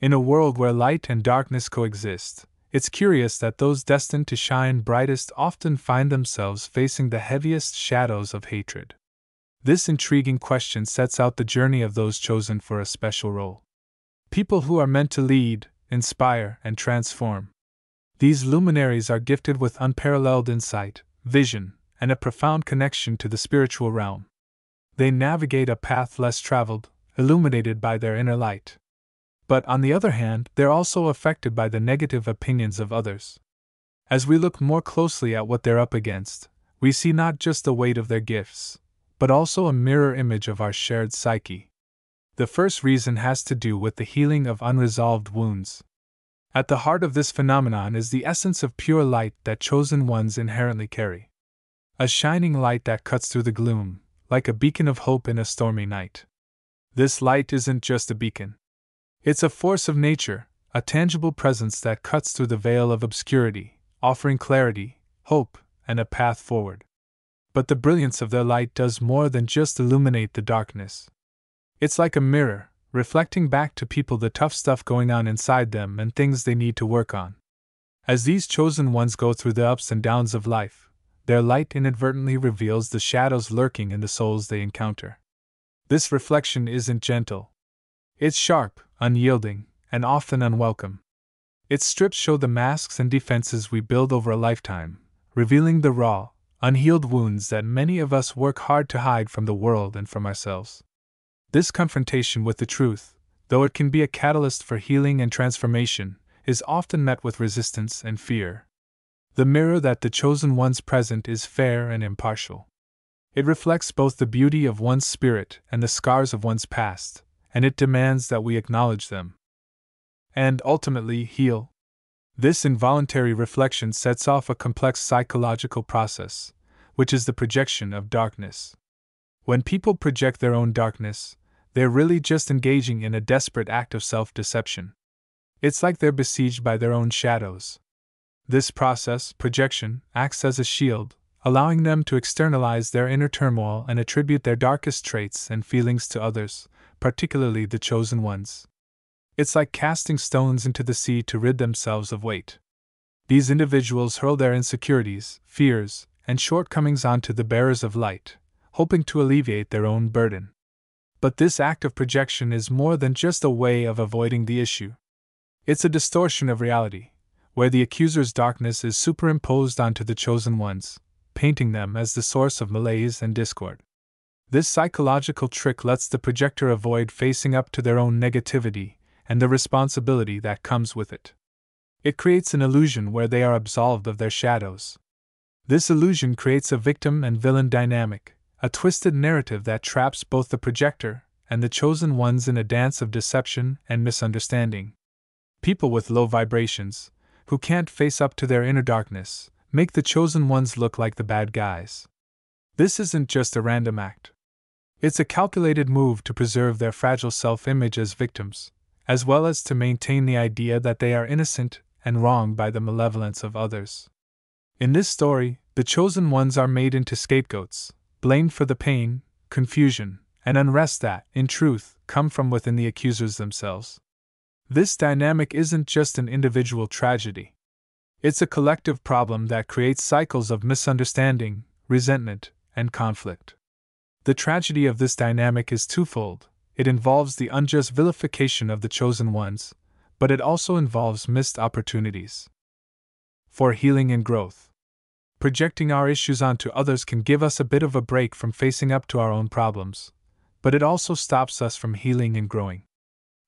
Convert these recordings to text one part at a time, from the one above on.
In a world where light and darkness coexist, it's curious that those destined to shine brightest often find themselves facing the heaviest shadows of hatred. This intriguing question sets out the journey of those chosen for a special role. People who are meant to lead, inspire, and transform. These luminaries are gifted with unparalleled insight, vision, and a profound connection to the spiritual realm. They navigate a path less traveled, illuminated by their inner light. But on the other hand, they're also affected by the negative opinions of others. As we look more closely at what they're up against, we see not just the weight of their gifts, but also a mirror image of our shared psyche. The first reason has to do with the healing of unresolved wounds. At the heart of this phenomenon is the essence of pure light that chosen ones inherently carry. A shining light that cuts through the gloom, like a beacon of hope in a stormy night. This light isn't just a beacon. It's a force of nature, a tangible presence that cuts through the veil of obscurity, offering clarity, hope, and a path forward. But the brilliance of their light does more than just illuminate the darkness. It's like a mirror, reflecting back to people the tough stuff going on inside them and things they need to work on. As these chosen ones go through the ups and downs of life, their light inadvertently reveals the shadows lurking in the souls they encounter. This reflection isn't gentle. It's sharp, unyielding, and often unwelcome. Its strips show the masks and defenses we build over a lifetime, revealing the raw, unhealed wounds that many of us work hard to hide from the world and from ourselves. This confrontation with the truth, though it can be a catalyst for healing and transformation, is often met with resistance and fear. The mirror that the chosen ones present is fair and impartial. It reflects both the beauty of one's spirit and the scars of one's past, and it demands that we acknowledge them and ultimately heal. This involuntary reflection sets off a complex psychological process, which is the projection of darkness. When people project their own darkness, they're really just engaging in a desperate act of self-deception. It's like they're besieged by their own shadows. This process, projection, acts as a shield, allowing them to externalize their inner turmoil and attribute their darkest traits and feelings to others, particularly the chosen ones. It's like casting stones into the sea to rid themselves of weight. These individuals hurl their insecurities, fears, and shortcomings onto the bearers of light, hoping to alleviate their own burden. But this act of projection is more than just a way of avoiding the issue. It's a distortion of reality, where the accuser's darkness is superimposed onto the chosen ones, painting them as the source of malaise and discord. This psychological trick lets the projector avoid facing up to their own negativity and the responsibility that comes with it. It creates an illusion where they are absolved of their shadows. This illusion creates a victim and villain dynamic, a twisted narrative that traps both the projector and the chosen ones in a dance of deception and misunderstanding. People with low vibrations, who can't face up to their inner darkness, make the chosen ones look like the bad guys. This isn't just a random act. It's a calculated move to preserve their fragile self-image as victims, as well as to maintain the idea that they are innocent and wronged by the malevolence of others. In this story, the chosen ones are made into scapegoats, blamed for the pain, confusion, and unrest that, in truth, come from within the accusers themselves. This dynamic isn't just an individual tragedy. It's a collective problem that creates cycles of misunderstanding, resentment, and conflict. The tragedy of this dynamic is twofold. It involves the unjust vilification of the chosen ones, but it also involves missed opportunities for healing and growth. Projecting our issues onto others can give us a bit of a break from facing up to our own problems, but it also stops us from healing and growing.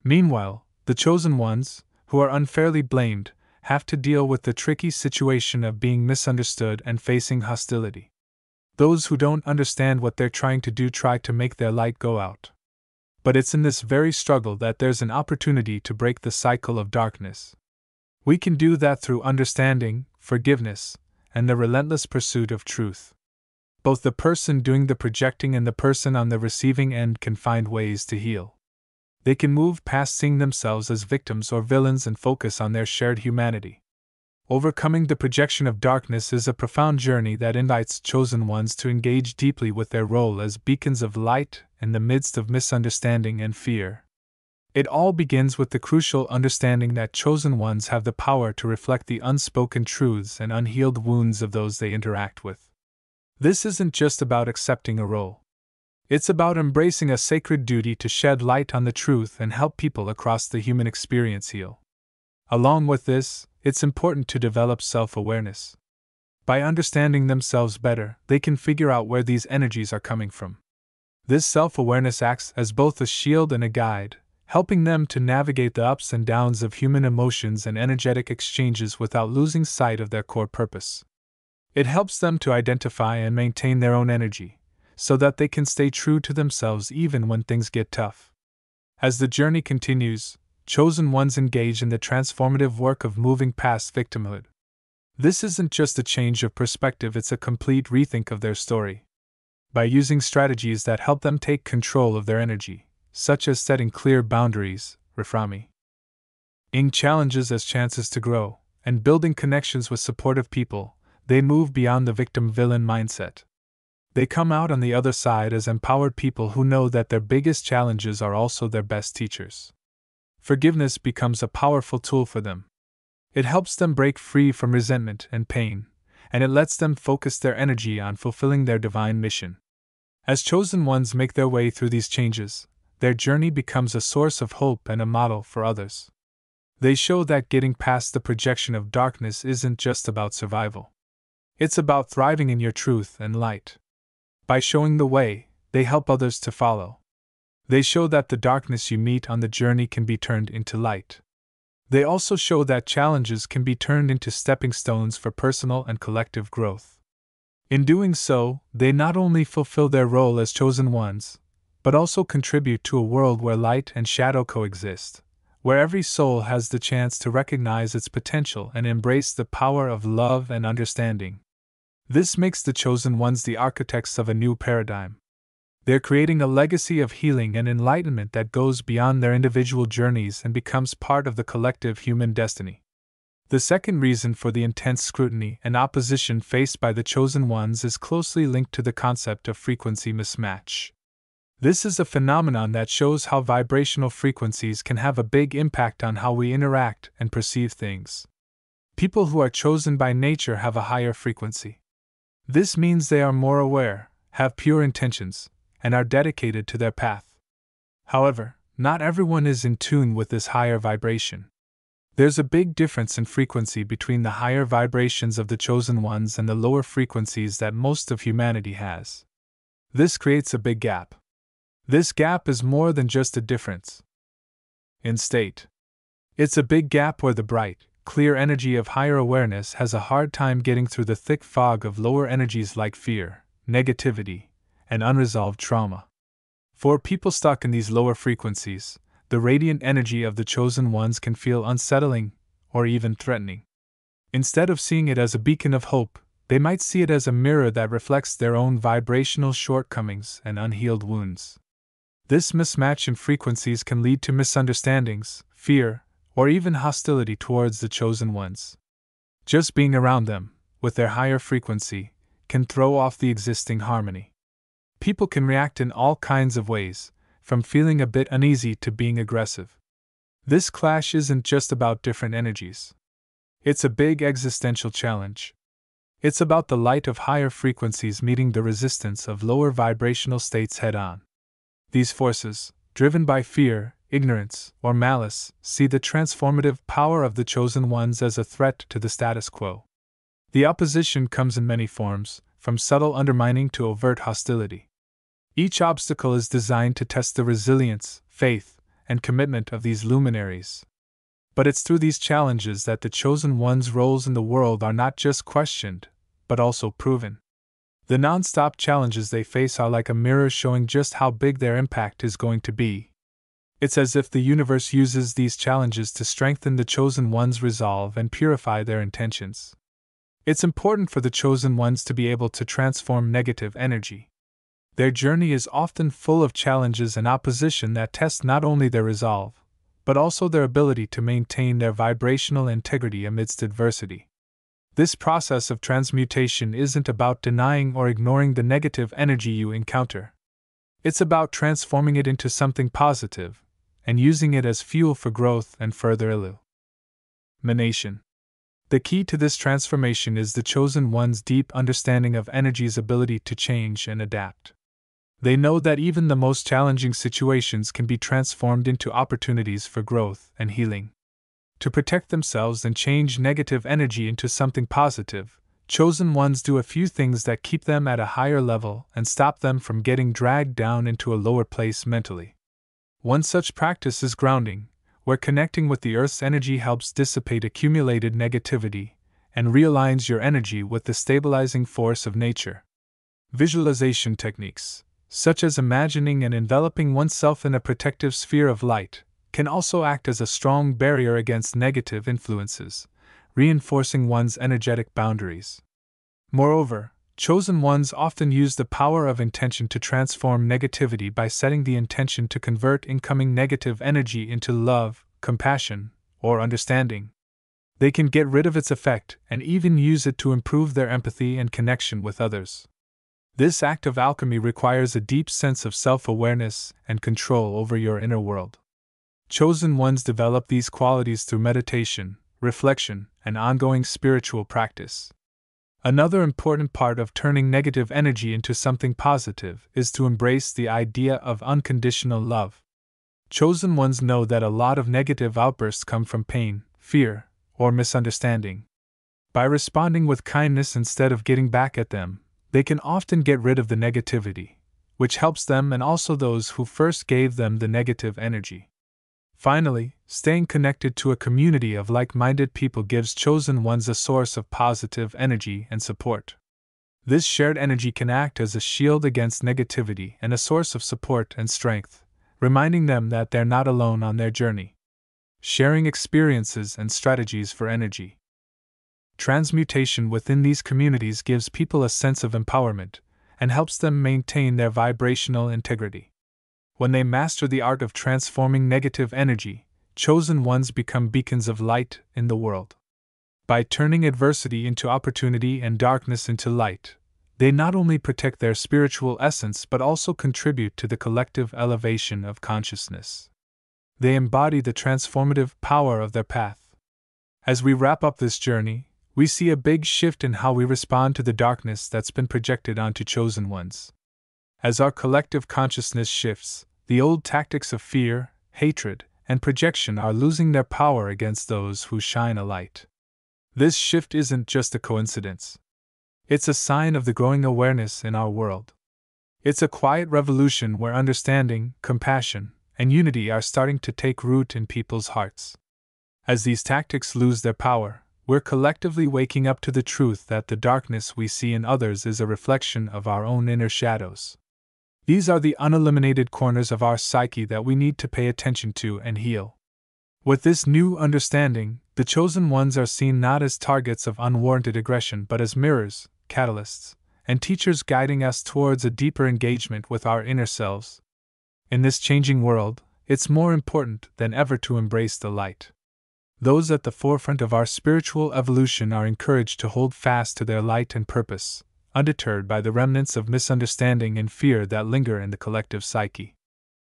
Meanwhile, the chosen ones, who are unfairly blamed, have to deal with the tricky situation of being misunderstood and facing hostility. Those who don't understand what they're trying to do try to make their light go out. But it's in this very struggle that there's an opportunity to break the cycle of darkness. We can do that through understanding, forgiveness, and the relentless pursuit of truth. Both the person doing the projecting and the person on the receiving end can find ways to heal. They can move past seeing themselves as victims or villains and focus on their shared humanity. Overcoming the projection of darkness is a profound journey that invites chosen ones to engage deeply with their role as beacons of light in the midst of misunderstanding and fear. It all begins with the crucial understanding that chosen ones have the power to reflect the unspoken truths and unhealed wounds of those they interact with. This isn't just about accepting a role. It's about embracing a sacred duty to shed light on the truth and help people across the human experience heal. Along with this, it's important to develop self-awareness. By understanding themselves better, they can figure out where these energies are coming from. This self-awareness acts as both a shield and a guide, helping them to navigate the ups and downs of human emotions and energetic exchanges without losing sight of their core purpose. It helps them to identify and maintain their own energy, so that they can stay true to themselves even when things get tough. As the journey continues, chosen ones engage in the transformative work of moving past victimhood. This isn't just a change of perspective, it's a complete rethink of their story. By using strategies that help them take control of their energy, such as setting clear boundaries, reframing challenges as chances to grow, and building connections with supportive people, they move beyond the victim-villain mindset. They come out on the other side as empowered people who know that their biggest challenges are also their best teachers. Forgiveness becomes a powerful tool for them. It helps them break free from resentment and pain, and it lets them focus their energy on fulfilling their divine mission. As chosen ones make their way through these changes, their journey becomes a source of hope and a model for others. They show that getting past the projection of darkness isn't just about survival. It's about thriving in your truth and light. By showing the way, they help others to follow. They show that the darkness you meet on the journey can be turned into light. They also show that challenges can be turned into stepping stones for personal and collective growth. In doing so, they not only fulfill their role as chosen ones, but also contribute to a world where light and shadow coexist, where every soul has the chance to recognize its potential and embrace the power of love and understanding. This makes the chosen ones the architects of a new paradigm. They're creating a legacy of healing and enlightenment that goes beyond their individual journeys and becomes part of the collective human destiny. The second reason for the intense scrutiny and opposition faced by the chosen ones is closely linked to the concept of frequency mismatch. This is a phenomenon that shows how vibrational frequencies can have a big impact on how we interact and perceive things. People who are chosen by nature have a higher frequency. This means they are more aware, have pure intentions, and are dedicated to their path. However, not everyone is in tune with this higher vibration. There's a big difference in frequency between the higher vibrations of the chosen ones and the lower frequencies that most of humanity has. This creates a big gap. This gap is more than just a difference in state. It's a big gap where the bright, clear energy of higher awareness has a hard time getting through the thick fog of lower energies like fear, negativity, and unresolved trauma. For people stuck in these lower frequencies, the radiant energy of the chosen ones can feel unsettling or even threatening. Instead of seeing it as a beacon of hope, they might see it as a mirror that reflects their own vibrational shortcomings and unhealed wounds. This mismatch in frequencies can lead to misunderstandings, fear, or even hostility towards the chosen ones. Just being around them, with their higher frequency, can throw off the existing harmony. People can react in all kinds of ways, from feeling a bit uneasy to being aggressive. This clash isn't just about different energies. It's a big existential challenge. It's about the light of higher frequencies meeting the resistance of lower vibrational states head-on. These forces, driven by fear, ignorance, or malice, see the transformative power of the chosen ones as a threat to the status quo. The opposition comes in many forms, from subtle undermining to overt hostility. Each obstacle is designed to test the resilience, faith, and commitment of these luminaries. But it's through these challenges that the chosen ones' roles in the world are not just questioned, but also proven. The non-stop challenges they face are like a mirror showing just how big their impact is going to be. It's as if the universe uses these challenges to strengthen the chosen ones' resolve and purify their intentions. It's important for the chosen ones to be able to transform negative energy. Their journey is often full of challenges and opposition that test not only their resolve, but also their ability to maintain their vibrational integrity amidst adversity. This process of transmutation isn't about denying or ignoring the negative energy you encounter. It's about transforming it into something positive, and using it as fuel for growth and further illumination. The key to this transformation is the Chosen One's deep understanding of energy's ability to change and adapt. They know that even the most challenging situations can be transformed into opportunities for growth and healing. To protect themselves and change negative energy into something positive, Chosen Ones do a few things that keep them at a higher level and stop them from getting dragged down into a lower place mentally. One such practice is grounding, where connecting with the Earth's energy helps dissipate accumulated negativity and realigns your energy with the stabilizing force of nature. Visualization techniques, such as imagining and enveloping oneself in a protective sphere of light, can also act as a strong barrier against negative influences, reinforcing one's energetic boundaries. Moreover, Chosen Ones often use the power of intention to transform negativity by setting the intention to convert incoming negative energy into love, compassion, or understanding. They can get rid of its effect and even use it to improve their empathy and connection with others. This act of alchemy requires a deep sense of self-awareness and control over your inner world. Chosen Ones develop these qualities through meditation, reflection, and ongoing spiritual practice. Another important part of turning negative energy into something positive is to embrace the idea of unconditional love. Chosen Ones know that a lot of negative outbursts come from pain, fear, or misunderstanding. By responding with kindness instead of getting back at them, they can often get rid of the negativity, which helps them and also those who first gave them the negative energy. Finally, staying connected to a community of like-minded people gives Chosen Ones a source of positive energy and support. This shared energy can act as a shield against negativity and a source of support and strength, reminding them that they're not alone on their journey. Sharing experiences and strategies for energy transmutation within these communities gives people a sense of empowerment and helps them maintain their vibrational integrity. When they master the art of transforming negative energy, Chosen Ones become beacons of light in the world. By turning adversity into opportunity and darkness into light, they not only protect their spiritual essence but also contribute to the collective elevation of consciousness. They embody the transformative power of their path. As we wrap up this journey, we see a big shift in how we respond to the darkness that's been projected onto Chosen Ones. As our collective consciousness shifts, the old tactics of fear, hatred, and projection are losing their power against those who shine a light. This shift isn't just a coincidence. It's a sign of the growing awareness in our world. It's a quiet revolution where understanding, compassion, and unity are starting to take root in people's hearts. As these tactics lose their power, we're collectively waking up to the truth that the darkness we see in others is a reflection of our own inner shadows. These are the unilluminated corners of our psyche that we need to pay attention to and heal. With this new understanding, the Chosen Ones are seen not as targets of unwarranted aggression but as mirrors, catalysts, and teachers guiding us towards a deeper engagement with our inner selves. In this changing world, it's more important than ever to embrace the light. Those at the forefront of our spiritual evolution are encouraged to hold fast to their light and purpose, undeterred by the remnants of misunderstanding and fear that linger in the collective psyche.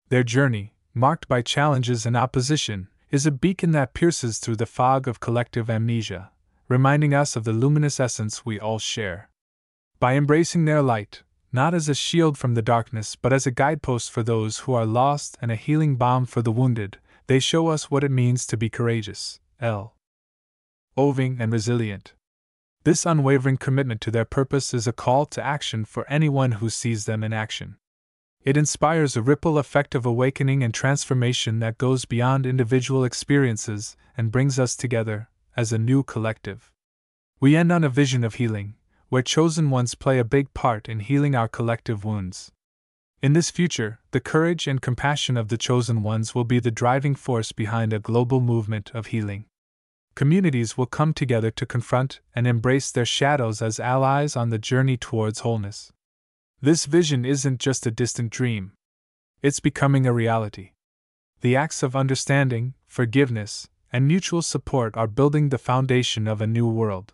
Their journey, marked by challenges and opposition, is a beacon that pierces through the fog of collective amnesia, reminding us of the luminous essence we all share. By embracing their light, not as a shield from the darkness but as a guidepost for those who are lost and a healing balm for the wounded, they show us what it means to be courageous, loving, and resilient. This unwavering commitment to their purpose is a call to action for anyone who sees them in action. It inspires a ripple effect of awakening and transformation that goes beyond individual experiences and brings us together as a new collective. We end on a vision of healing, where Chosen Ones play a big part in healing our collective wounds. In this future, the courage and compassion of the Chosen Ones will be the driving force behind a global movement of healing. Communities will come together to confront and embrace their shadows as allies on the journey towards wholeness. This vision isn't just a distant dream. It's becoming a reality. The acts of understanding, forgiveness, and mutual support are building the foundation of a new world.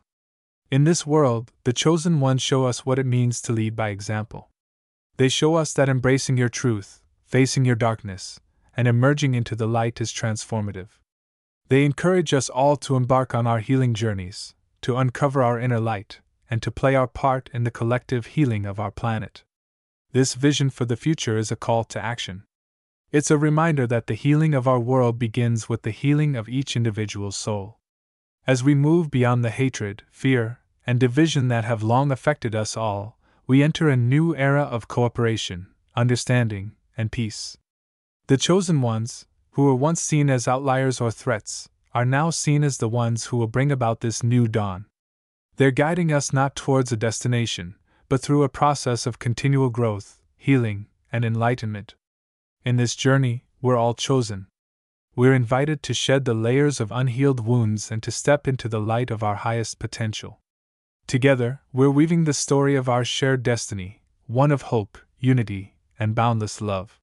In this world, the Chosen Ones show us what it means to lead by example. They show us that embracing your truth, facing your darkness, and emerging into the light is transformative. They encourage us all to embark on our healing journeys, to uncover our inner light, and to play our part in the collective healing of our planet. This vision for the future is a call to action. It's a reminder that the healing of our world begins with the healing of each individual soul. As we move beyond the hatred, fear, and division that have long affected us all, we enter a new era of cooperation, understanding, and peace. The chosen ones, who were once seen as outliers or threats, are now seen as the ones who will bring about this new dawn. They're guiding us not towards a destination, but through a process of continual growth, healing, and enlightenment. In this journey, we're all chosen. We're invited to shed the layers of unhealed wounds and to step into the light of our highest potential. Together, we're weaving the story of our shared destiny, one of hope, unity, and boundless love.